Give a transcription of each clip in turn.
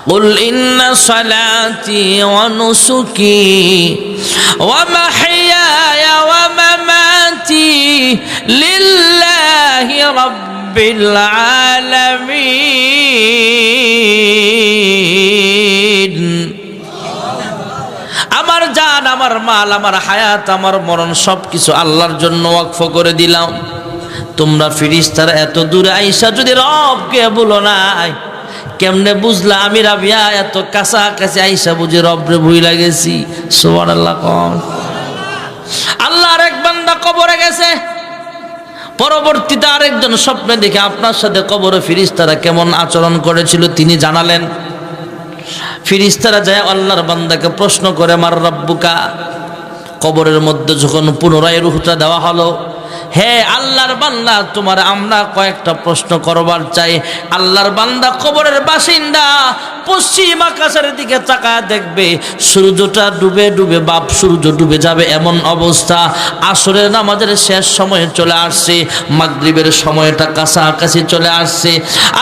কুল ইন্না সালাতি ওয়া নুসুকি ওয়া মাহইয়ায়া ওয়া মামাতি লিল্লাহি রাব্বিল আলামিন। আমার জান, আমার মাল, আমার হায়াত, আমার মরণ সবকিছু আল্লাহর জন্য ওয়াকফ করে দিলাম। তোমরা ফেরেশতারা এত দূরে আইসা যদি রবকে বলো নাই, কেমনে বুঝলা আমি রাবিয়া এত কাছাকাছি আইসা বুঝি রবরে ভুইলা গেছি? সুবহানাল্লাহ। কোন আল্লাহর এক বান্দা কবরে গেছে, পরবর্তীতে আরেকজন স্বপ্নে দেখে আপনার সাথে কবরে ফেরেশতারা কেমন আচরণ করেছিল তিনি জানালেন। ফেরেশতারা যায় আল্লাহর বান্দাকে প্রশ্ন করে, মার রাব্বুকা। কবরের মধ্যে যখন পুনরায় রূহটা দেওয়া হলো, হে আল্লাহর বান্দা, তোমার আমরা কয়েকটা প্রশ্ন করবার চাই। আল্লাহর বান্দা কবরের বাসিন্দা পশ্চিম আকাশের দিকে তাকায় দেখবে সূর্যটা ডুবে ডুবে সূর্য ডুবে যাবে এমন অবস্থা। আসরের নামাজের শেষ সময়ে চলে আসছে, মাগরিবের সময়টা কাছাকাছি চলে আসছে।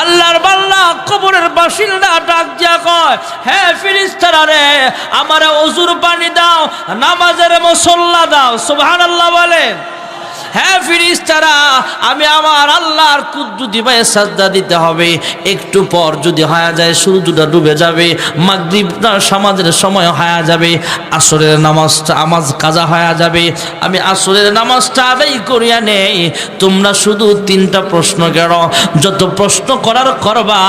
আল্লাহর বান্দা কবরের বাসিন্দা ডাক দিয়া কয়, হে ফেরেশতারা রে, আমারে ওযুর পানি দাও, নামাজের মুসল্লা দাও। সুবহানাল্লাহ বলেন। হ্যাঁ ফেরেশতারা, আমি আমার আল্লাহর কুদরতি পায়ে সাজদা দিতে হবে। একটু পর যদি হয়ে যায় সূর্যটা ডুবে যাবে, মাগরিবটা সমাজের সময় হয়ে যাবে, আসরের নামাজটা কাজা হয়ে যাবে। আমি আসরের নামাজটা আদায় করিয়া নেই। তোমরা শুধু 3টা প্রশ্ন করো, যত প্রশ্ন করার করবা,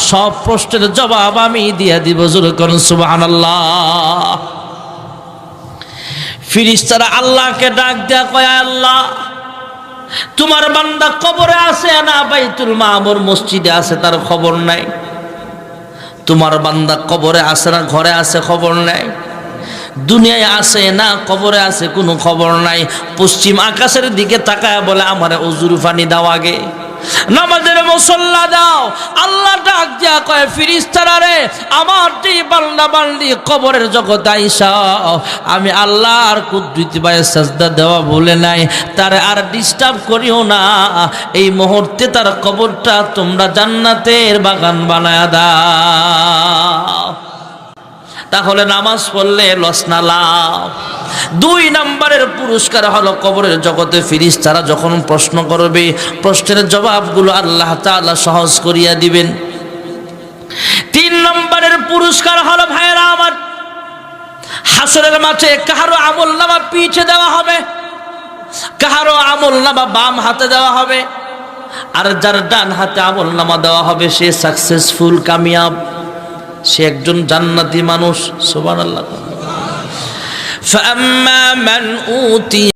সব প্রশ্নের জবাব আমি দিয়ে দিব। জোরে করুন সুবহানাল্লাহ। ফেরেশতারা আল্লাহকে ডাক দেয়া কয়, আল্লাহ তোমার বান্দা কবরে আছে না বাইতুল মামুর মসজিদে আছে তার খবর নাই? তোমার বান্দা কবরে আছে না ঘরে আছে খবর নাই? দুনিয়ায় আছে না কবরে আছে কোনো খবর নাই। পশ্চিম আকাশের দিকে তাকায় বলে, আমারে ওযুর পানি দাও, আগে নামাজের মুসল্লা দাও। আল্লাহ ডাক দিয়া কয়, ফেরেশতারা রে, আমার যেই বান্দা বান্দি কবরের জগতে আইসা আমি আল্লাহর কুদরতি পায়ে সাজদা দেওয়া বলে নাই, তার আর ডিস্টার্ব করিও না। এই মুহূর্তে তার কবরটা তোমরা জান্নাতের বাগান বানায়া দাও। তাহলে নামাজ পড়লে লস না লাভ? 2 নম্বরের পুরস্কার হলো কবরের জগতে ফেরেশতারা যখন প্রশ্ন করবে, প্রশ্নের জবাবগুলো আল্লাহ তাআলা সহজ করিয়া দিবেন। 3 নম্বরের পুরস্কার হলো ভাইরা আমার, হাসরের মাঠে কাহারো আমলনামা পিছে দেওয়া হবে, কাহারো আমলনামা বাম হাতে দেওয়া হবে, আর যার ডান হাতে আমলনামা দেওয়া হবে সে সাকসেসফুল, কামিয়াব, সে একজন জান্নাতি মানুষ। সুবহানাল্লাহ। ফাআম্মা মান উতি